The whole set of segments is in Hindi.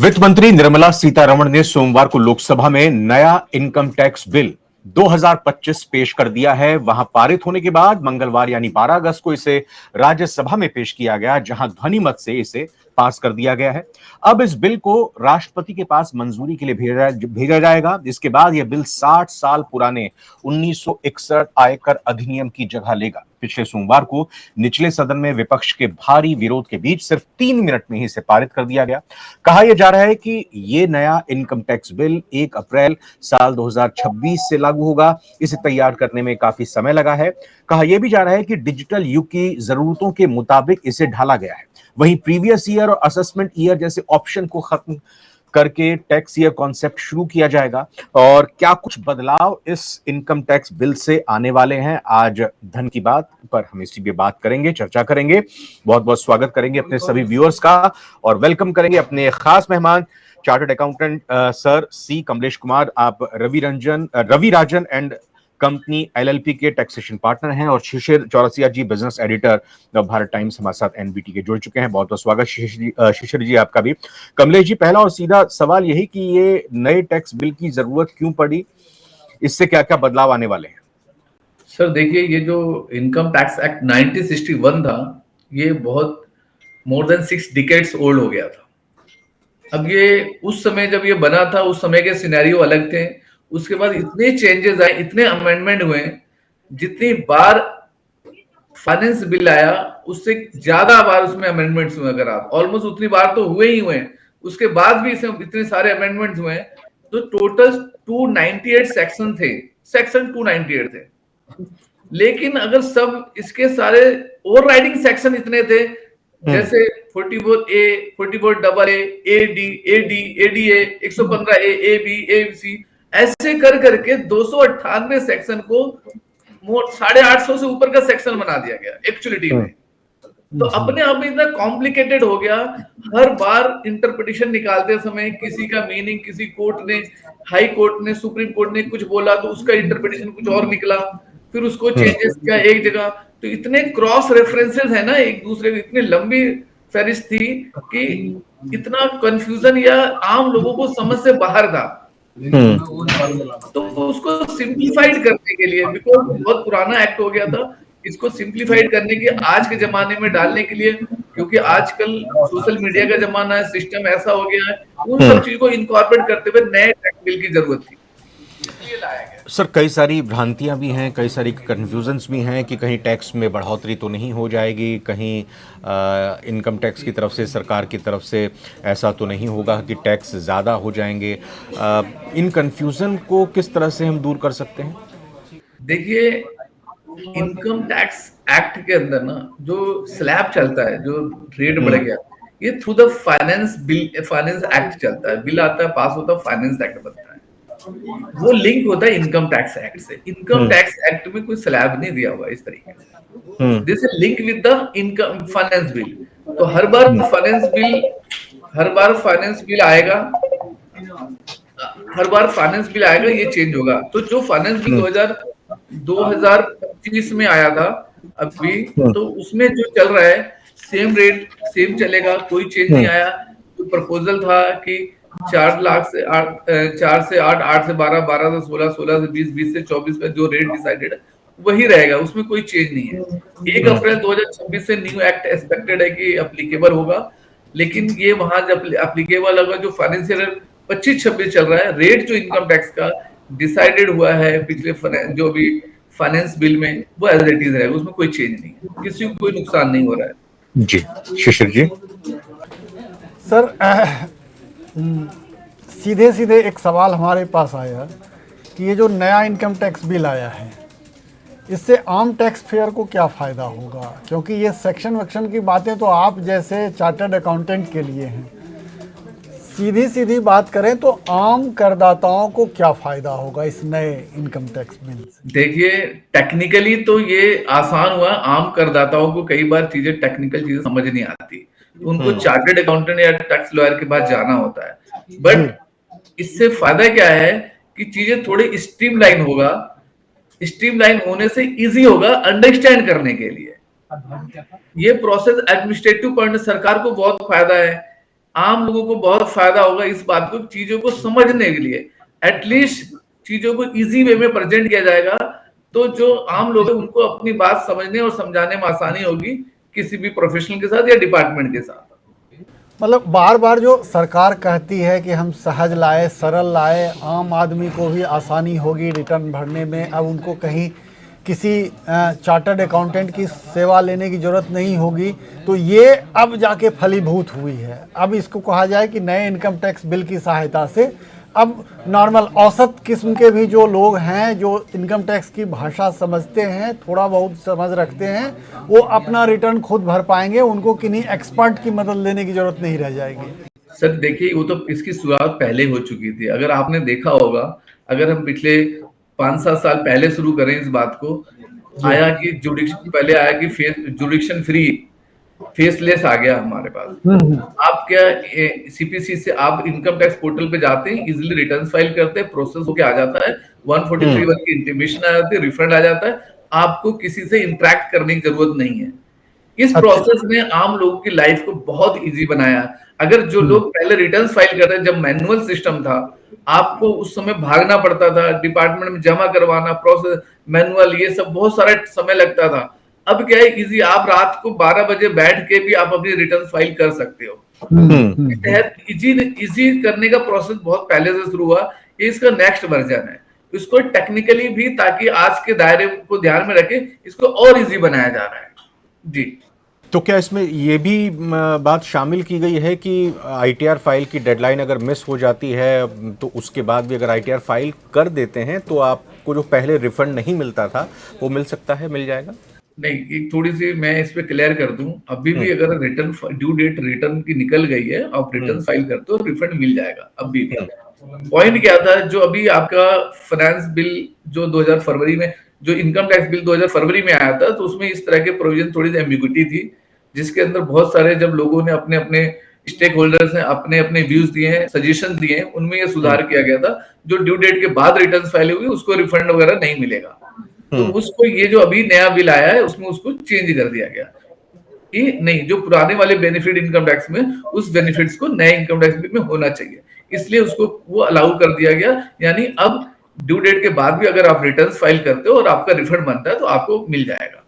वित्त मंत्री निर्मला सीतारमण ने सोमवार को लोकसभा में नया इनकम टैक्स बिल 2025 पेश कर दिया है। वहां पारित होने के बाद मंगलवार यानी 12 अगस्त को इसे राज्यसभा में पेश किया गया, जहां ध्वनि मत से इसे पास कर दिया गया है। अब इस बिल को राष्ट्रपति के पास मंजूरी के लिए भेजा जाएगा। इसके बाद यह बिल 60 साल पुराने 1961 आयकर अधिनियम की जगह लेगा। पिछले सोमवार को निचले सदन में विपक्ष के भारी विरोध के बीच सिर्फ 3 मिनट में ही इसे पारित कर दिया गया। कहा यह जा रहा है कि यह नया इनकम टैक्स बिल 1 अप्रैल साल 2026 से लागू होगा। इसे तैयार करने में काफी समय लगा है। कहा यह भी जा रहा है कि डिजिटल युग की जरूरतों के मुताबिक इसे ढाला गया है। वहीं प्रीवियस ईयर और असेसमेंट ईयर जैसे ऑप्शन को खत्म करके टैक्स ईयर कॉन्सेप्ट शुरू किया जाएगा। और क्या कुछ बदलाव इस इनकम टैक्स बिल से आने वाले हैं, आज धन की बात पर हम इसी पे बात करेंगे, चर्चा करेंगे। बहुत बहुत स्वागत करेंगे अपने सभी व्यूअर्स का और वेलकम करेंगे अपने खास मेहमान चार्टर्ड अकाउंटेंट सर सी कमलेश कुमार। आप रवि राजन एंड कंपनी एलएलपी के टैक्सेशन पार्टनर हैं और शिशिर चौरसिया जी बिजनेस एडिटर भारत टाइम्स हमारे साथ एनबीटी के जुड़ चुके हैं। बहुत बहुत स्वागत शिशिर जी आपका भी। कमलेश जी, पहला और सीधा सवाल यही कि ये नए टैक्स बिल की जरूरत क्यों पड़ी, इससे क्या क्या बदलाव आने वाले हैं? सर देखिए, ये जो इनकम टैक्स एक्ट 1961 था, ये बहुत मोर देन 6 डिकेड्स ओल्ड हो गया था। अब ये उस समय जब ये बना था, उस समय के सिनेरियो अलग थे। उसके बाद इतने चेंजेस आए, इतने अमेंडमेंट हुए, जितनी बार फाइनेंस बिल आया उससे ज्यादा बार उसमें अमेंडमेंट्स हुए। अगर आप ऑलमोस्ट उतनी बार तो हुए ही हुए, उसके बाद भी इसमें इतने सारे अमेंडमेंट्स हुए। तो टोटल 298 सेक्शन थे, सेक्शन 298 थे। लेकिन अगर सब इसके सारे ओवरराइडिंग सेक्शन इतने थे, जैसे 44A, 44AA, AD, ADA, 115A, AB, ABC, ऐसे कर करके 298 सेक्शन को 850 से ऊपर का सेक्शन बना दिया गया एक्चुअलिटी में। तो अपने आप में इतना कॉम्प्लिकेटेड हो गया। हर बार इंटरप्रिटेशन निकालते समय किसी का मीनिंग, किसी कोर्ट ने, हाई कोर्ट ने, सुप्रीम कोर्ट ने कुछ बोला तो उसका इंटरप्रिटेशन कुछ और निकला, फिर उसको चेंजेस किया एक जगह। तो इतने क्रॉस रेफरेंसेस है ना एक दूसरे, इतनी लंबी फहरिस्त थी कि इतना कंफ्यूजन या आम लोगों को समझ से बाहर था। तो उसको सिंप्लीफाइड करने के लिए, बिकॉज बहुत पुराना एक्ट हो गया था, इसको सिंप्लीफाइड करने के आज के जमाने में डालने के लिए, क्योंकि आजकल सोशल मीडिया का जमाना है, सिस्टम ऐसा हो गया है, उन सब चीजों को इनकॉर्पोरेट करते हुए नए टैक्स बिल की जरूरत थी, इसलिए लाया गया। सर, कई सारी भ्रांतियां भी हैं, कई सारी कंफ्यूजन्स भी हैं कि कहीं टैक्स में बढ़ोतरी तो नहीं हो जाएगी, कहीं इनकम टैक्स की तरफ से, सरकार की तरफ से ऐसा तो नहीं होगा कि टैक्स ज़्यादा हो जाएंगे। इन कंफ्यूजन को किस तरह से हम दूर कर सकते हैं? देखिए, इनकम टैक्स एक्ट के अंदर ना जो स्लैब चलता है, जो रेट बढ़ गया, ये through the finance bill, finance act चलता है। बिल आता है, पास होता है, फाइनेंस एक्ट बनता है, वो लिंक होता है इनकम टैक्स एक्ट से। इनकम टैक्स एक्ट में कोई स्लैब नहीं दिया हुआ इस तरीके से। This is link with the income finance bill. तो हर बार फाइनेंस बिल आएगा, हर बार फाइनेंस बिल आएगा, ये चेंज होगा। तो जो फाइनेंस बिल 2025 में आया था अभी, तो उसमें जो चल रहा है सेम रेट सेम चलेगा, कोई चेंज नहीं आया। तो प्रपोजल था कि 4 लाख से 8, 4 से 8, 8 से 12, 12 से 16, 16 से 20, 20 से 24 का जो रेट डिसाइडेड है वही रहेगा, उसमें कोई चेंज नहीं है। 1 अप्रैल 2026 से न्यू एक्ट एक्सपेक्टेड है कि एप्लीकेबल होगा, लेकिन ये वहां जब एप्लीकेबल होगा, जो फाइनेंशियल 25-26 चल रहा है, रेट जो इनकम टैक्स का डिसाइडेड हुआ है पिछले जो भी फाइनेंस बिल में, वो एज इट इज रहेगा, उसमें कोई चेंज नहीं है, किसी को कोई नुकसान नहीं हो रहा है। जी शिशिर जी। सर, सीधे सीधे एक सवाल हमारे पास आया कि ये जो नया इनकम टैक्स बिल आया है, इससे आम टैक्स पेयर को क्या फ़ायदा होगा? क्योंकि ये सेक्शन वक्शन की बातें तो आप जैसे चार्टर्ड अकाउंटेंट के लिए हैं। सीधी सीधी बात करें तो आम करदाताओं को क्या फ़ायदा होगा इस नए इनकम टैक्स बिल से? देखिए, टेक्निकली तो ये आसान हुआ। आम करदाताओं को कई बार टेक्निकल चीजें समझ नहीं आती, तो उनको चार्टर्ड अकाउंटेंट या टैक्स लॉयर के पास जाना होता है। बट इससे फायदा क्या है कि चीजें थोड़ी स्ट्रीमलाइन होगा। स्ट्रीमलाइन होने से इजी होगा अंडरस्टैंड करने के लिए। ये प्रोसेस एडमिनिस्ट्रेटिव पॉइंट सरकार को बहुत फायदा है आम लोगों को बहुत फायदा होगा इस बात को, चीजों को समझने के लिए एटलीस्ट चीजों को इजी वे में प्रेजेंट किया जाएगा, तो जो आम लोग हैं उनको अपनी बात समझने और समझाने में आसानी होगी किसी भी प्रोफेशनल के साथ या डिपार्टमेंट के साथ। मतलब बार बार जो सरकार कहती है कि हम सहज लाए, सरल लाए, आम आदमी को भी आसानी होगी रिटर्न भरने में, अब उनको कहीं किसी चार्टर्ड अकाउंटेंट की सेवा लेने की ज़रूरत नहीं होगी, तो ये अब जाके फलीभूत हुई है। अब इसको कहा जाए कि नए इनकम टैक्स बिल की सहायता से अब नॉर्मल औसत किस्म के भी जो लोग हैं, जो इनकम टैक्स की भाषा समझते हैं, थोड़ा बहुत समझ रखते हैं, वो अपना रिटर्न खुद भर पाएंगे, उनको किन्हीं एक्सपर्ट की मदद लेने की ज़रूरत नहीं रह जाएगी। सर देखिए, वो तो इसकी शुरुआत पहले हो चुकी थी। अगर आपने देखा होगा, अगर हम पिछले 5-7 साल पहले शुरू करें इस बात को, आया कि जुडिक्शन, पहले आया कि जुडिक्शन फ्री फेसलेस आ गया हमारे पास। आप क्या सीपीसी से आप इनकम टैक्स पोर्टल पे जाते हैं, इजीली रिटर्न फाइल करते हैं, प्रोसेस होके आ जाता है, 143(1) की इंटीमेशन आ जाती है, रिफंड आ जाता है, आपको किसी से इंटरेक्ट करने की जरूरत नहीं है। इस प्रोसेस ने आम लोगों की लाइफ को बहुत इजी बनाया। अगर जो लोग पहले रिटर्न फाइल करते हैं, जब मैनुअल सिस्टम था, आपको उस समय भागना पड़ता था, डिपार्टमेंट में जमा करवाना, प्रोसेस मैनुअल, ये सब बहुत सारा समय लगता था। अब क्या है, इजी, आप रात को 12 बजे बैठ के भी आप अपनी रिटर्न फाइल कर सकते हो। इजी करने का प्रोसेस बहुत पहले से शुरू हुआ, ये इसका नेक्स्ट वर्जन है। इसको टेक्निकली भी, ताकि आज के दायरे को ध्यान में रखे, इसको और इजी बनाया जा रहा है जी। तो क्या इसमें ये भी बात शामिल की गई है कि आईटीआर फाइल की डेडलाइन अगर मिस हो जाती है तो उसके बाद भी अगर आईटीआर फाइल कर देते हैं तो आपको जो पहले रिफंड नहीं मिलता था वो मिल सकता है, मिल जाएगा? नहीं, एक थोड़ी सी मैं इस पे क्लियर कर दूं, अभी भी अगर रिटर्न ड्यू डेट रिटर्न की निकल गई है, आप रिटर्न फाइल करते हो, रिफंड मिल जाएगा अभी भी। पॉइंट क्या था, जो अभी आपका फाइनेंस बिल जो 2000 फरवरी में, जो इनकम टैक्स बिल 2000 फरवरी में आया था, तो उसमें इस तरह के प्रोविजन, थोड़ी सी एम्बिग्युइटी थी, जिसके अंदर बहुत सारे जब लोगों ने अपने अपने स्टेक होल्डर्स ने अपने अपने व्यूज दिए हैं, सजेशन दिए हैं, उनमें ये सुधार किया गया था, जो ड्यू डेट के बाद रिटर्न फाइल हुई उसको रिफंड वगैरह नहीं मिलेगा। तो उसको, ये जो अभी नया बिल आया है उसमें उसको चेंज कर दिया गया कि नहीं, जो पुराने वाले बेनिफिट इनकम टैक्स में, उस बेनिफिट्स को नए इनकम टैक्स बिल में होना चाहिए, इसलिए उसको वो अलाउ कर दिया गया। यानी अब ड्यू डेट के बाद भी अगर आप रिटर्न फाइल करते हो और आपका रिफंड बनता है तो आपको मिल जाएगा।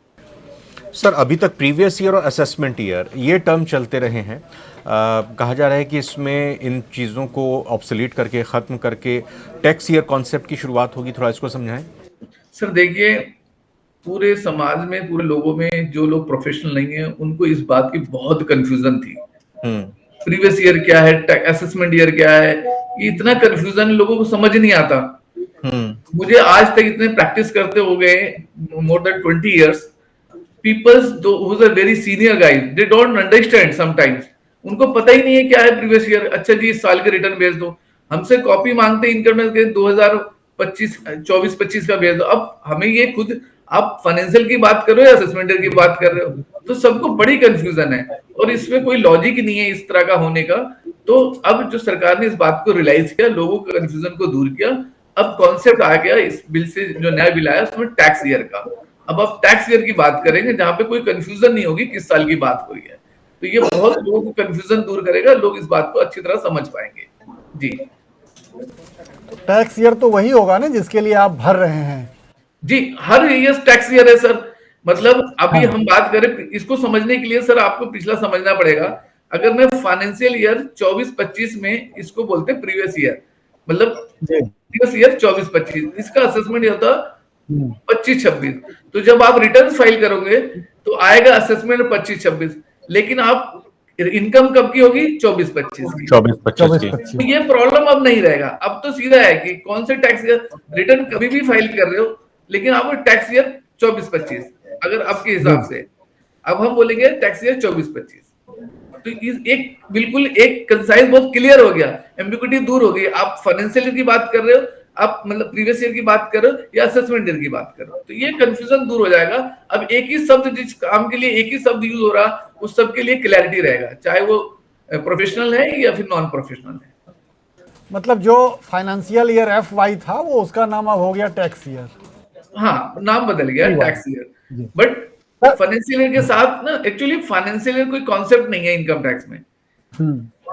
सर, अभी तक प्रीवियस ईयर और असेसमेंट ईयर ये टर्म चलते रहे हैं। कहा जा रहा है कि इसमें इन चीज़ों को ऑब्सोलीट करके, ख़त्म करके टैक्स ईयर कॉन्सेप्ट की शुरुआत होगी, थोड़ा इसको समझाएं। सर देखिए, पूरे समाज में, पूरे लोगों में, जो लोग प्रोफेशनल नहीं है, उनको इस बात की बहुत कंफ्यूजन थी, प्रीवियस ईयर क्या है, असेसमेंट ईयर क्या है, ये इतना कंफ्यूजन लोगों को समझ नहीं आता। मुझे आज तक इतने प्रैक्टिस करते हो गए, more than 20 years, peoples who are very senior guys, they don't understand sometimes, उनको पता ही नहीं है क्या है प्रीवियस ईयर। अच्छा जी, इस साल के रिटर्न भेज दो, हमसे कॉपी मांगते इनकम टैक्स के 2024-25 का भेज दो। अब हमें ये खुद, आप फाइनेंशियल की बात कर रहे हो या असेसमेंट की बात कर रहे हो, तो सबको बड़ी कंफ्यूजन है और इसमें कोई लॉजिक नहीं है इस तरह का होने का। तो अब जो सरकार ने इस बात को रियलाइज किया, लोगों के कंफ्यूजन को दूर किया, अब कॉन्सेप्ट आ गया इस बिल से, जो नया बिल आया उसमें टैक्स ईयर का। अब आप टैक्स ईयर की बात करेंगे जहां पे कोई कंफ्यूजन नहीं होगी किस साल की बात हुई है, तो ये बहुत लोगों को कंफ्यूजन दूर करेगा, लोग इस बात को अच्छी तरह समझ पाएंगे जी। टैक्स ईयर तो वही होगा ना जिसके लिए आप भर रहे हैं जी, हर ईयर टैक्स ईयर है सर। मतलब अभी हम बात करें, इसको समझने के लिए सर आपको पिछला समझना पड़ेगा। अगर मैं फाइनेंशियल ईयर 24-25 में, इसको बोलते प्रीवियस ईयर, मतलब प्रीवियस ईयर 24-25, इसका असेसमेंट होता 25-26। तो जब आप रिटर्न फाइल करोगे तो आएगा असेसमेंट 25-26, लेकिन आप इनकम कब की होगी? 24-25 की। 24-25 तो ये प्रॉब्लम अब नहीं रहेगा। अब तो सीधा है कि कौन से टैक्स ईयर रिटर्न कभी भी फाइल कर रहे हो, लेकिन आपको टैक्स ईयर 24-25, अगर आपके हिसाब से, अब हम बोलेंगे टैक्स ईयर 24-25, तो एक बिल्कुल एक कंसाइज बहुत क्लियर हो गया, एम्बिग्युइटी दूर हो गई। आप फाइनेंशियल की बात कर रहे हो, आप मतलब प्रीवियस ईयर की बात कर रहे हो या असेसमेंट ईयर की बात कर रहे हो, तो ये कंफ्यूजन दूर हो जाएगा। अब एक ही शब्द, जिस काम के लिए एक ही शब्द यूज हो रहा, उस सब के लिए क्लैरिटी रहेगा, चाहे वो प्रोफेशनल है या फिर नॉन प्रोफेशनल है। मतलब जो फाइनेंशियल ईयर FY था वो उसका नाम अब हो गया टैक्स ईयर। हाँ, नाम बदल गया tax year, but financial year के साथ ना, एक्चुअली फाइनेंशियल ईयर कोई कॉन्सेप्ट नहीं है इनकम टैक्स में।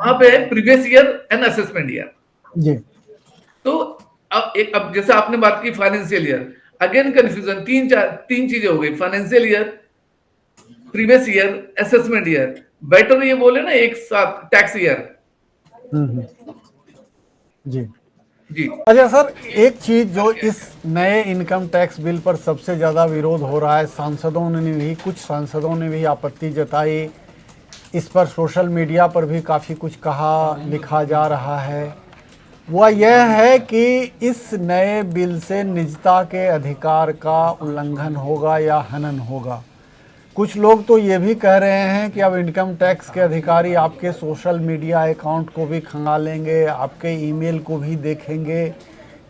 वहां पे previous year and assessment year. जी। तो अब जैसे आपने बात की फाइनेंशियल ईयर, अगेन कंफ्यूजन, तीन चीजें हो गई, financial year, previous year, assessment year. Better ये बोले ना एक साथ टैक्स ईयर। जी जी अच्छा सर, एक चीज जो इस नए इनकम टैक्स बिल पर सबसे ज्यादा विरोध हो रहा है, सांसदों ने भी, कुछ सांसदों ने भी आपत्ति जताई, इस पर सोशल मीडिया पर भी काफ़ी कुछ कहा लिखा जा रहा है, वह यह है कि इस नए बिल से निजता के अधिकार का उल्लंघन होगा या हनन होगा। कुछ लोग तो ये भी कह रहे हैं कि अब इनकम टैक्स के अधिकारी आपके सोशल मीडिया अकाउंट को भी खंगालेंगे, आपके ईमेल को भी देखेंगे।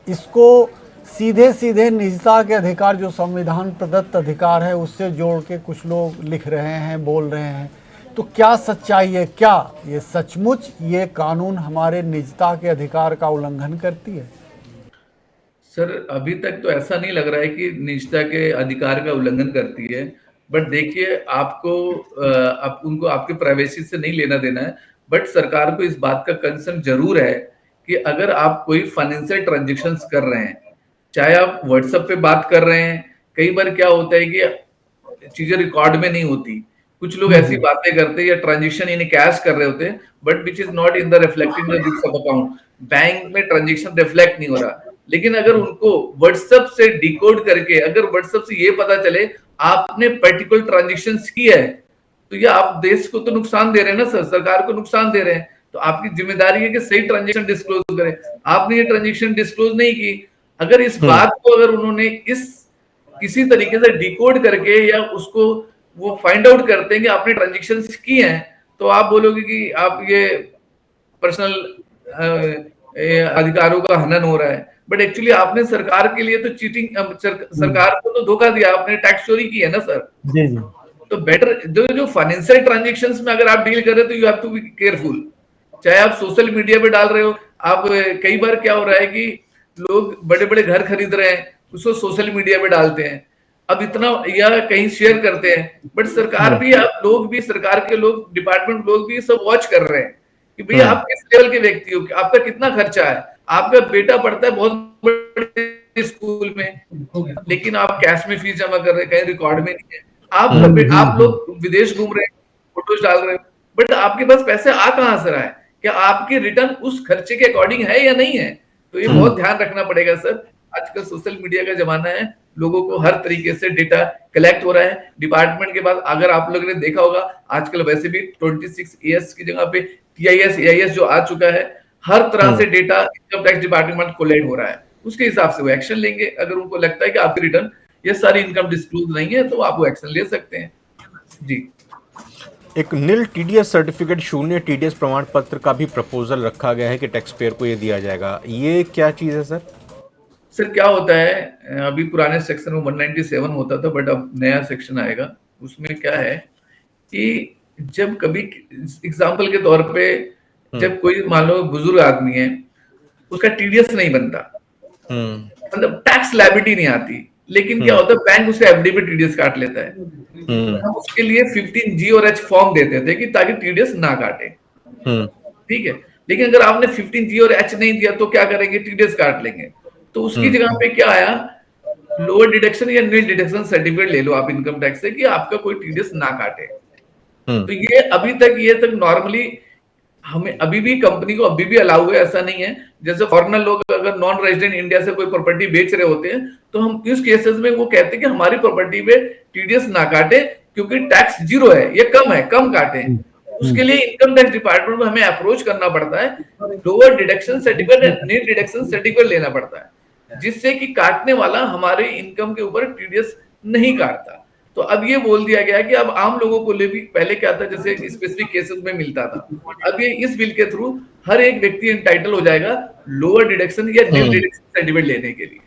इसको सीधे सीधे निजता के अधिकार, जो संविधान प्रदत्त अधिकार है, उससे जोड़ के कुछ लोग लिख रहे हैं, बोल रहे हैं। तो क्या सच्चाई है? क्या ये सचमुच ये कानून हमारे निजता के अधिकार का उल्लंघन करती है? सर, अभी तक तो ऐसा नहीं लग रहा है कि निजता के अधिकार का उल्लंघन करती है। बट देखिए, आप उनको आपके प्राइवेसी से नहीं लेना देना है, बट सरकार को इस बात का कंसर्न जरूर है कि अगर आप कोई फाइनेंशियल ट्रांजेक्शन्स कर रहे हैं, चाहे आप व्हाट्सएप पे बात कर रहे हैं, कई बार क्या होता है कि चीजें रिकॉर्ड में नहीं होती, कुछ लोग ऐसी बातें करते हैं या ट्रांजेक्शन इन कैश कर रहे होते हैं, but which is not in the reflecting the books of account. Bank में ट्रांजेक्शन रिफ्लेक्ट नहीं हो रहा, लेकिन अगर उनको व्हाट्सएप से डिकोड करके, अगर व्हाट्सएप से ये पता चले आपने पर्टिकुलर ट्रांजेक्शन की है, तो ये आप देश को तो नुकसान दे रहे हैं ना सर, सरकार को नुकसान दे रहे हैं। तो आपकी जिम्मेदारी है कि सही ट्रांजेक्शन डिस्क्लोज करें। आपने ये ट्रांजेक्शन डिस्क्लोज नहीं की, अगर इस बात को अगर उन्होंने इस किसी तरीके से डिकोड करके या उसको वो फाइंड आउट करते हैं कि आपने ट्रांजेक्शन की हैं, तो आप बोलोगे कि आप ये पर्सनल अधिकारों का हनन हो रहा है। बट एक्चुअली आपने सरकार के लिए तो चीटिंग, सरकार को तो धोखा दिया, आपने टैक्स चोरी की है ना सर। जी जी। तो बेटर जो फाइनेंशियल ट्रांजेक्शंस में अगर आप डील कर रहे हो तो you have to be careful. चाहे आप सोशल मीडिया पे डाल रहे हो, आप कई बार क्या हो रहा है कि लोग बड़े बड़े घर खरीद रहे हैं, उसको सोशल मीडिया पे डालते हैं, अब इतना या कहीं शेयर करते हैं, बट सरकार भी, आप लोग भी, सरकार के लोग, डिपार्टमेंट लोग भी सब वॉच कर रहे हैं कि भैया आप किस लेवल के व्यक्ति हो, आपका कितना खर्चा है। आपका बेटा पढ़ता है बहुत बड़े स्कूल में, लेकिन आप कैश में फीस जमा कर रहे हैं, कहीं रिकॉर्ड में नहीं है। आप लोग विदेश घूम रहे हैं, फोटोज डाल रहे हो, बट आपके पास पैसे आ कहां से रहा है? क्या आपकी रिटर्न उस खर्चे के अकॉर्डिंग है या नहीं है? तो ये बहुत ध्यान रखना पड़ेगा सर। आजकल सोशल मीडिया का जमाना है, लोगों को हर तरीके से डेटा कलेक्ट हो रहा है डिपार्टमेंट के बाद। अगर आप लोगों ने देखा होगा, आजकल वैसे भी 26 ES की जगह पे TIS AIS जो आ चुका है, हर तरह से data income tax department collect हो रहा है। उसके हिसाब से वो एक्शन लेंगे। अगर उनको लगता है कि आपकी रिटर्न ये सारी इनकम डिस्क्लोज नहीं है, तो आप वो एक्शन ले सकते हैं। जी। एक नील TDS सर्टिफिकेट, शून्य TDS प्रमाण पत्र का भी प्रपोजल रखा गया है कि टैक्स पेयर को ये दिया जाएगा। ये क्या चीज है सर? सर क्या होता है, अभी पुराने सेक्शन में 197 होता था, बट अब नया सेक्शन आएगा। उसमें क्या है कि जब कभी एग्जाम्पल के तौर पे, जब कोई मान लो बुजुर्ग आदमी है, उसका TDS नहीं बनता, मतलब टैक्स लायबिलिटी नहीं आती, लेकिन क्या होता है, बैंक उसके FD पे TDS काट लेता है। हम उसके लिए 15G और H फॉर्म देते थे कि ताकि TDS ना काटे। ठीक है, लेकिन अगर आपने 15G और H नहीं दिया तो क्या करेंगे? TDS काट लेंगे। तो उसकी जगह पे क्या आया, लोअर डिडक्शन या नील डिडक्शन सर्टिफिकेट ले लो आप इनकम टैक्स से कि आपका कोई TDS ना काटे। तो ये अभी तक नॉर्मली हमें अभी भी कंपनी को अभी भी अलाउ है, ऐसा नहीं है। जैसे फॉरेनर लोग अगर नॉन रेजिडेंट इंडिया से कोई प्रॉपर्टी बेच रहे होते हैं, तो हम इस केसेस में वो कहते हैं कि हमारी प्रॉपर्टी पे TDS ना काटे, क्योंकि टैक्स 0 है, ये कम है, कम काटे। उसके लिए इनकम टैक्स डिपार्टमेंट में हमें अप्रोच करना पड़ता है, लोअर डिडक्शन सर्टिफिकेट, नील डिडक्शन सर्टिफिकेट लेना पड़ता है, जिससे कि काटने वाला हमारे इनकम के ऊपर TDS नहीं काटता। तो अब ये बोल दिया गया कि अब आम लोगों को लिए भी, पहले क्या था जैसे स्पेसिफिक केसेस में मिलता था, अब ये इस बिल के थ्रू हर एक व्यक्ति एंटाइटल हो जाएगा लोअर डिडक्शन या नील डिडक्शन सर्टिफिकेट लेने के लिए।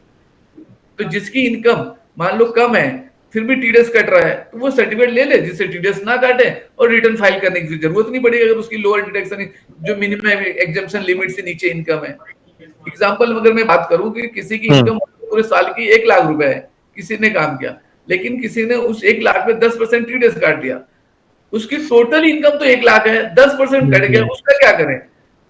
तो जिसकी इनकम मान लो कम है, फिर भी TDS कट रहा है, तो वो सर्टिफिकेट ले ले जिससे TDS ना काटे, और रिटर्न फाइल करने की जरूरत नहीं पड़ेगी अगर उसकी लोअर डिडक्शन जो मिनिमम एग्जम्पशन लिमिट से नीचे इनकम है। एग्जाम्पल अगर मैं बात करूं कि किसी की इनकम पूरे साल की 1 लाख रुपए है, किसी ने काम किया, लेकिन किसी ने उस 1 लाख में 10% TDS काट दिया, उसकी टोटल इनकम तो 1 लाख है, 10% कट गया, उसका क्या करें?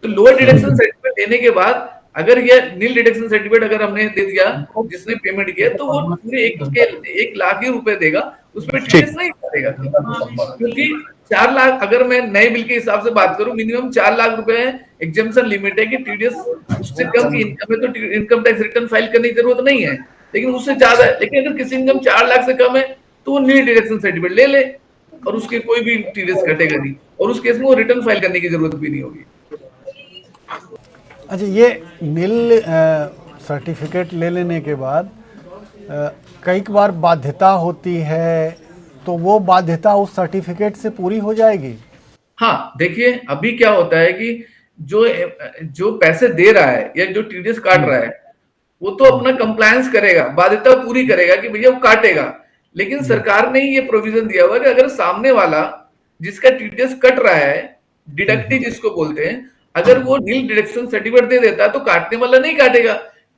तो लोअर डिडक्शन सर्टिफिकेट देने के बाद अगर ये नील डिडक्शन सर्टिफिकेट अगर हमने दे दिया, जिसने पेमेंट किया, तो वो पूरे 1 लाख ही रुपए देगा, उसमें टीडीएस नहीं करेगा, क्योंकि 4 लाख, अगर मैं नए बिल के हिसाब से बात करूं, मिनिमम 4 लाख रुपए एग्जेम्पशन लिमिट है कि टीडीएस उससे कम की इनकम है तो इनकम टैक्स रिटर्न फाइल करने की जरूरत नहीं है, लेकिन उससे ज्यादा है। लेकिन अगर किसी इनकम 4 लाख से कम है तो वो नील डिडक्शन सर्टिफिकेट ले ले और उसके कोई भी टीडीएस कटेगा नहीं, और उस केस में वो रिटर्न फाइल करने की जरूरत भी नहीं होगी। अच्छा, ये नील सर्टिफिकेट ले लेने के बाद कई बार बाध्यता होती है, तो वो बाध्यता उस सर्टिफिकेट से पूरी हो जाएगी? हाँ, देखिए अभी क्या होता है कि जो पैसे दे रहा है या जो टीडीएस काट रहा है, वो तो अपना कंप्लायंस करेगा, बाध्यता पूरी करेगा कि भैया वो काटेगा, लेकिन सरकार ने ये प्रोविजन दिया हुआ कि अगर सामने वाला जिसका टीडीएस कट रहा है, डिडक्टी जिसको बोलते हैं, अगर वो नील डिडक्शन सर्टिफिकेट दे देता है तो काटने वाला नहीं काटेगा,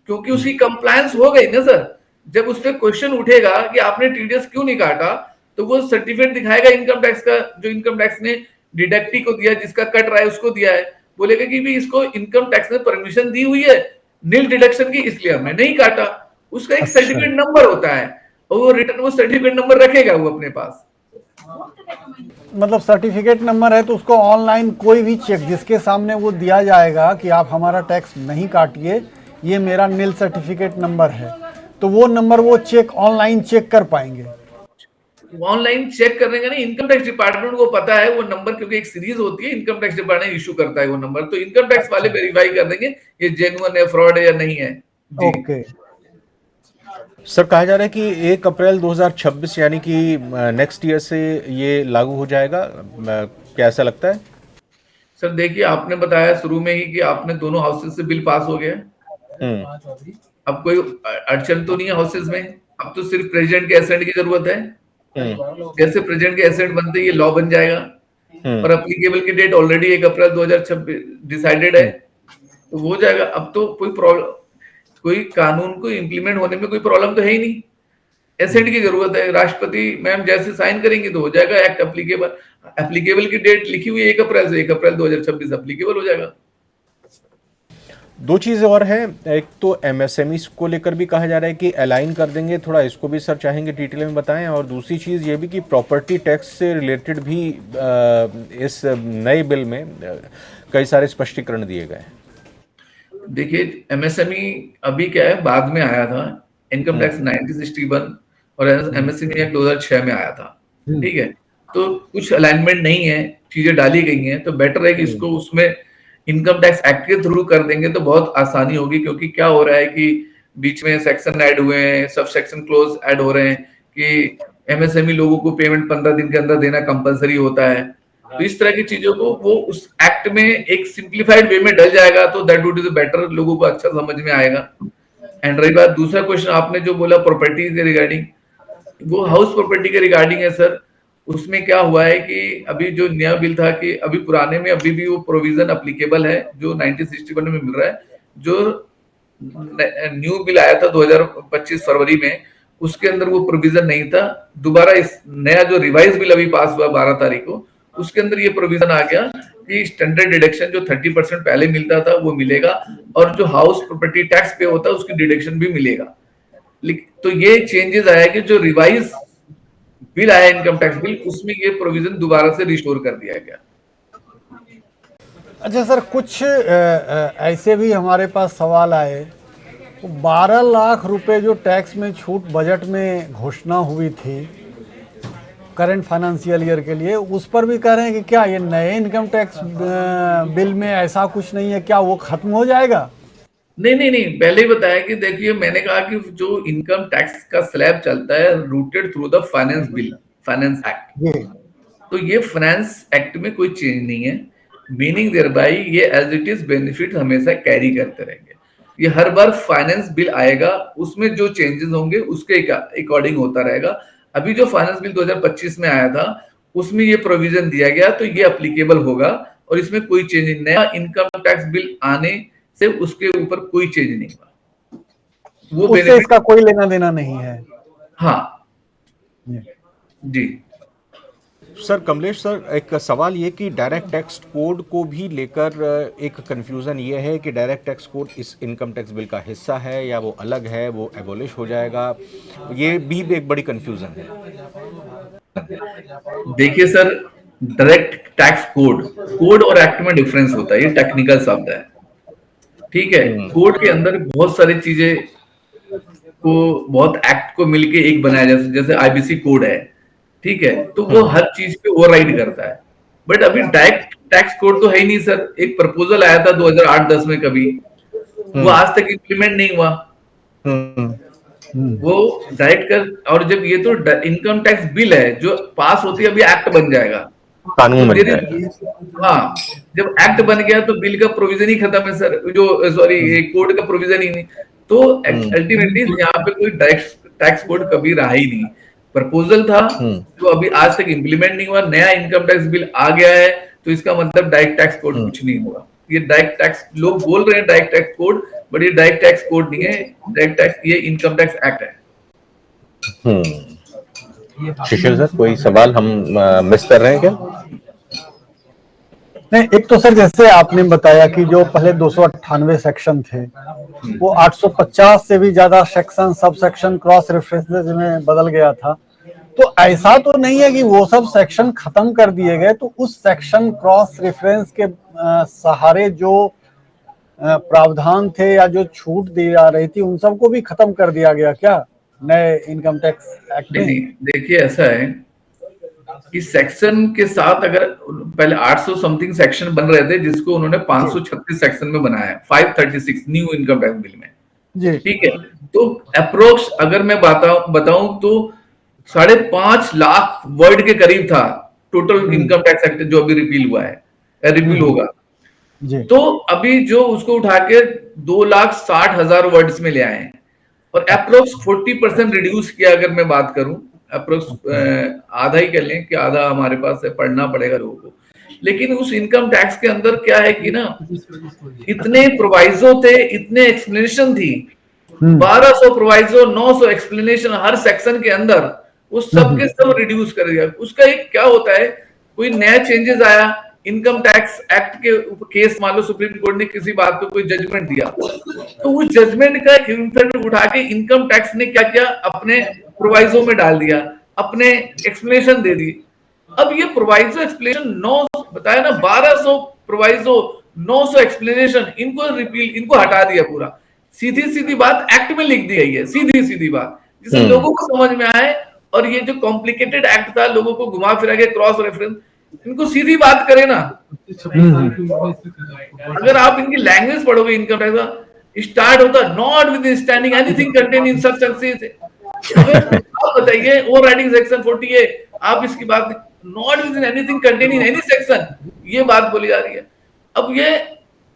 क्योंकि उसकी कंप्लायंस हो गई ना सर। जब उस पर क्वेश्चन उठेगा कि आपने टीडीएस क्यों नहीं काटा, तो वो सर्टिफिकेट दिखाएगा इनकम टैक्स का, जो इनकम टैक्स ने डिडक्टी को दिया, जिसका कट रहा है उसको दिया है, बोलेगा कि भी इसको इनकम टैक्स ने परमिशन दी हुई है नील डिडक्शन की, इसलिए हमने नहीं काटा। उसका एक सर्टिफिकेट नंबर होता है और वो रिटर्न वो सर्टिफिकेट नंबर रखेगा वो अपने पास। मतलब सर्टिफिकेट नंबर है तो उसको ऑनलाइन कोई भी चेक, जिसके सामने वो दिया जाएगा कि आप हमारा टैक्स नहीं काटिए, ये मेरा नील सर्टिफिकेट नंबर है, तो वो नंबर वो चेक ऑनलाइन चेक कर पाएंगे। ऑनलाइन चेक करने का नहीं, इनकम टैक्स डिपार्टमेंट को पता है वो नंबर, क्योंकि एक सीरीज होती है, इनकम टैक्स डिपार्टमेंट इशू करता है वो नंबर, तो इनकम टैक्स वाले वेरीफाई कर देंगे ये जेन्युइन है, फ्रॉड है या नहीं है। ओके। सर, कहा जा रहा है कि 1 अप्रैल 2026 यानी कि नेक्स्ट ईयर से ये लागू हो जाएगा, क्या ऐसा लगता है? सर देखिए, आपने बताया शुरू में ही कि आपने दोनों हाउसेज से बिल पास हो गया, अब कोई अड़चन तो नहीं है हाउसेज में, अब तो सिर्फ प्रेसिडेंट के एसेंट की जरूरत है। जैसे प्रेसिडेंट के एसेंट बनते ये लॉ बन जाएगा, और एप्लीकेबल की डेट ऑलरेडी 1 अप्रैल 2026 डिसाइडेड है, तो हो जाएगा। अब तो कोई प्रॉब्लम, कोई कानून को इम्प्लीमेंट होने में कोई प्रॉब्लम तो है ही नहीं, एसेंट की जरूरत है, राष्ट्रपति मैम जैसे साइन करेंगे तो हो जाएगा एक्ट एप्लीकेबल। एप्लीकेबल की डेट लिखी हुई है 1 अप्रैल से, 1 अप्रैल 2026 एप्लीकेबल हो जाएगा। दो चीजें और हैं, एक तो एमएसएमई को लेकर भी कहा जा रहा है कि अलाइन कर देंगे, थोड़ा इसको भी सर चाहेंगे डिटेल में बताएं, और दूसरी चीज ये भी कि प्रॉपर्टी टैक्स से रिलेटेड भी इस नए बिल में कई सारे स्पष्टीकरण दिए गए हैं। देखिए एमएसएमई अभी क्या है, बाद में आया था, इनकम टैक्स 1961 और एमएसएमई एक्ट 2006 में आया था, ठीक है, तो कुछ अलाइनमेंट नहीं है, चीजें डाली गई हैं, तो बेटर है कि इसको उसमें इनकम टैक्स एक्ट के थ्रू कर देंगे तो बहुत आसानी होगी। क्योंकि क्या हो रहा है कि बीच में सेक्शन ऐड हुए हैं, सब सेक्शन क्लोज ऐड हो रहे हैं कि एमएसएमई लोगों को पेमेंट 15 दिन के अंदर देना कंपलसरी होता है, तो इस तरह की चीजों को वो उस एक्ट में एक सिंप्लीफाइड वे में डल जाएगा, तो दैट वुड बी बेटर, लोगों को अच्छा समझ में आएगा। एंड रही बात दूसरा क्वेश्चन आपने जो बोला प्रॉपर्टी के रिगार्डिंग, वो हाउस प्रॉपर्टी के रिगार्डिंग है सर। उसमें क्या हुआ है कि अभी जो नया बिल था कि अभी पुराने में अभी भी वो प्रोविजन अप्लीकेबल है जो 1961 में मिल रहा है, जो न्यू बिल आया था 2025 फरवरी में, उसके अंदर वो प्रोविजन नहीं था। दोबारा इस नया जो रिवाइज बिल अभी पास हुआ 12 तारीख को, उसके अंदर ये प्रोविजन आ गया कि स्टैंडर्ड डिडक्शन जो 30% पहले मिलता था वो मिलेगा, और जो हाउस प्रॉपर्टी टैक्स पे होता है उसकी डिडक्शन भी मिलेगा। तो ये चेंजेस आया कि जो रिवाइज बिल आया इनकम टैक्स बिल, उसमें ये प्रोविजन दोबारा से रिस्टोर कर दिया गया। अच्छा सर, कुछ ऐसे भी हमारे पास सवाल आए, 12 लाख रुपए जो टैक्स में छूट बजट में घोषणा हुई थी करंट फाइनेंशियल ईयर के लिए, उस पर भी कह रहे हैं कि क्या ये नए इनकम टैक्स बिल में ऐसा कुछ नहीं है, क्या वो खत्म हो जाएगा? नहीं, पहले ही बताया कि देखिए मैंने कहा कि जो इनकम टैक्स का स्लैब चलता है rooted through the finance bill, finance act, तो ये फाइनेंस एक्ट में कोई चेंज नहीं है, मीनिंग देयर बाय ये एज इट इज बेनिफिट हमेशा कैरी करते रहेंगे। ये हर बार फाइनेंस बिल आएगा, उसमें जो चेंजेस होंगे उसके अकॉर्डिंग होता रहेगा। अभी जो फाइनेंस बिल 2025 में आया था उसमें ये प्रोविजन दिया गया, तो ये अप्लीकेबल होगा और इसमें कोई चेंज नहीं। नया इनकम टैक्स बिल आने से उसके ऊपर कोई चेंज नहीं हुआ, वो उससे इसका कोई लेना देना नहीं है। हाँ जी। सर कमलेश सर, एक सवाल ये कि डायरेक्ट टैक्स कोड को भी लेकर एक कंफ्यूजन ये है कि डायरेक्ट टैक्स कोड इस इनकम टैक्स बिल का हिस्सा है या वो अलग है, वो एबॉलिश हो जाएगा, ये भी एक बड़ी कंफ्यूजन है। देखिए सर, डायरेक्ट टैक्स कोड और एक्ट में डिफरेंस होता है, ये टेक्निकल शब्द है, ठीक है। कोड के अंदर बहुत सारी चीजें को, बहुत एक्ट को मिलके एक बनाया, जैसे आईबीसी कोड है, ठीक है, तो वो हर चीज पे ओवरराइड करता है। बट अभी डायरेक्ट टैक्स कोड तो है ही नहीं सर। एक प्रपोजल आया था 2008-10 में, कभी वो आज तक इम्प्लीमेंट नहीं हुआ। वो डायरेक्ट कर, और जब ये तो इनकम टैक्स बिल है जो पास होती है, अभी एक्ट बन जाएगा, कानून बन जाएगा। हाँ, जब एक्ट बन गया तो बिल का प्रोविजन ही खत्म है सर, कोड का प्रोविजन ही नहीं। तो अल्टीमेटली यहाँ पे कोई डायरेक्ट टैक्स कोड कभी रहा ही नहीं। प्रपोजल था जो अभी आज तक इम्प्लीमेंट नहीं हुआ। नया इनकम टैक्स बिल आ गया है, तो इसका मतलब डायरेक्ट टैक्स कोड कुछ नहीं होगा। ये डायरेक्ट टैक्स, लोग बोल रहे हैं डायरेक्ट टैक्स कोड, बट ये डायरेक्ट टैक्स कोड नहीं है, डायरेक्ट टैक्स, ये इनकम टैक्स एक्ट है। शिशिर सर, कोई सवाल हम मिस कर रहे हैं क्या? नहीं, एक तो सर जैसे आपने बताया कि जो पहले 298 सेक्शन थे वो 850 से भी ज्यादा section, sub section, cross references में बदल गया था। तो ऐसा तो नहीं है कि वो सब सेक्शन खत्म कर दिए गए, तो उस सेक्शन क्रॉस रेफरेंस के सहारे जो प्रावधान थे या जो छूट दी जा रही थी उन सबको भी खत्म कर दिया गया क्या नए इनकम टैक्स एक्ट में? नहीं, देखिए ऐसा है कि सेक्शन के साथ, अगर पहले 800 समथिंग सेक्शन बन रहे थे, जिसको उन्होंने 536 सेक्शन में बनाया, 536 न्यू इनकम टैक्स बिल में, ठीक है। तो अप्रोक्स अगर मैं बताऊं तो 5.5 लाख वर्ड के करीब था टोटल इनकम टैक्स एक्ट जो अभी रिपील हुआ है, रिपील होगा। तो अभी जो उसको उठा के 2,60,000 वर्ड्स में ले आए हैं, और अप्रोक्स 40% रिड्यूस किया। अगर मैं बात करूं, अप्रोक्स आधा ही कर लें कि आधा हमारे पास है, पढ़ना पड़ेगा लोगों को। लेकिन उस इनकम टैक्स के अंदर क्या है कि ना, इतने प्रोवाइजो थे, इतने एक्सप्लेनेशन थी, 1200 प्रोवाइजो, 900 एक्सप्लेनेशन हर सेक्शन के अंदर, वो सब के सब रिड्यूस कर दिया। उसका एक क्या होता है, कोई नया चेंजेस आया इनकम टैक्स एक्ट के केस, मान लो सुप्रीम कोर्ट ने किसी बात पे कोई जजमेंट दिया, तो उस जजमेंट का इम्पैक्ट उठा के इनकम टैक्स ने क्या किया, अपने प्रोवाइजो में डाल दिया, अपने एक्सप्लेनेशन दे दी। अब ये प्रोवाइजो एक्सप्लेनेशन 900 बताया ना, 1200 प्रोवाइजो, 900 एक्सप्लेनेशन, इनको रिपील, इनको हटा दिया पूरा। सीधी सीधी बात एक्ट में लिख दी गई है, सीधी सीधी बात, जिससे लोगों को समझ में आए। और ये जो कॉम्प्लिकेटेड एक्ट था, लोगों को घुमा फिरा के क्रॉस रेफरेंस, इनको सीधी बात करे ना। अगर आप इनकी लैंग्वेज पढ़ोगे, इनकम टैक्स स्टार्ट होता notwithstanding anything contained in such आप बताइए, ओवर राइडिंग सेक्शन 48, आप इसकी बात not with anything contained in any section, ये बात बोली जा रही है। अब ये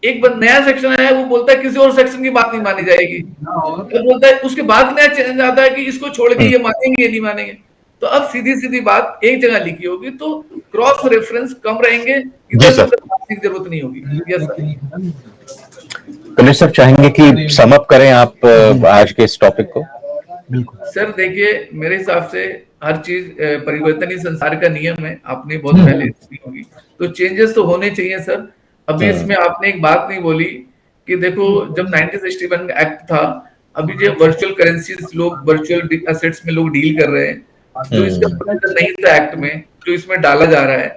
एक नया सेक्शन है, वो बोलता है किसी और सेक्शन की बात नहीं मानी जाएगी, वो बोलता है उसके बाद नया चेंज आता है कि इसको छोड़ के ये मानेंगे ये नहीं मानेंगे। तो अब सीधी सीधी बात एक जगह लिखी होगी, तो क्रॉस रेफरेंस कम रहेंगे, इधर से की जरूरत नहीं होगी। Yes sir. कमलेश सर, चाहेंगे कि सम अप करें आप आज के इस टॉपिक को? बिल्कुल सर, देखिए मेरे हिसाब से हर चीज परिवर्तन ही संसार का नियम है, आपने बहुत पहले सुनी होगी। तो चेंजेस तो होने चाहिए सर। अभी इसमें आपने एक बात नहीं बोली कि देखो, जब 1961 एक्ट था, अभी जो वर्चुअल करेंसीज, लोग वर्चुअल एसेट्स में लोग डील कर रहे हैं, जो इसका नहीं था एक्ट में, जो इसमें डाला जा रहा है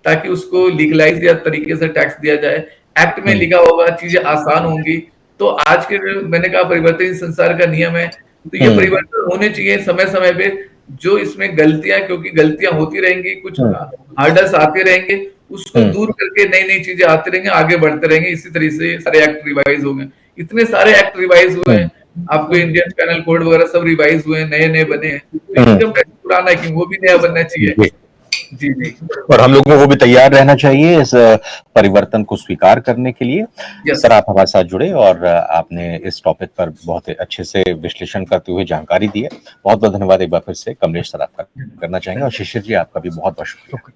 ताकि उसको लीगलाइज या तरीके से टैक्स दिया जाए। एक्ट में लिखा होगा, चीजें आसान होंगी। तो आज के, मैंने कहा, परिवर्तन संसार का नियम है, तो ये परिवर्तन होने चाहिए समय समय पे। जो इसमें गलतियां, क्योंकि गलतियां होती रहेंगी, कुछ हार्डल्स आते रहेंगे, उसको दूर करके नई नई चीजें आती रहेंगे, आगे बढ़ते रहेंगे। इसी तरह से सारे एक्ट रिवाइज हो गए, इतने सारे एक्ट रिवाइज हुए हैं, आपको इंडियन पैनल कोड वगैरह सब रिवाइज हुए, नए नए बने हैं। तो इनकम टैक्स पुराना है कि वो भी नया बनना चाहिए। जी जी, और हम लोगों को भी तैयार रहना चाहिए इस परिवर्तन को स्वीकार करने के लिए। सर, आप हमारे साथ जुड़े और आपने इस टॉपिक पर बहुत अच्छे से विश्लेषण करते हुए जानकारी दी है। बहुत बहुत धन्यवाद एक बार फिर से कमलेश सर आपका करना चाहेंगे, और शिशिर जी आपका भी बहुत बहुत शुक्रिया।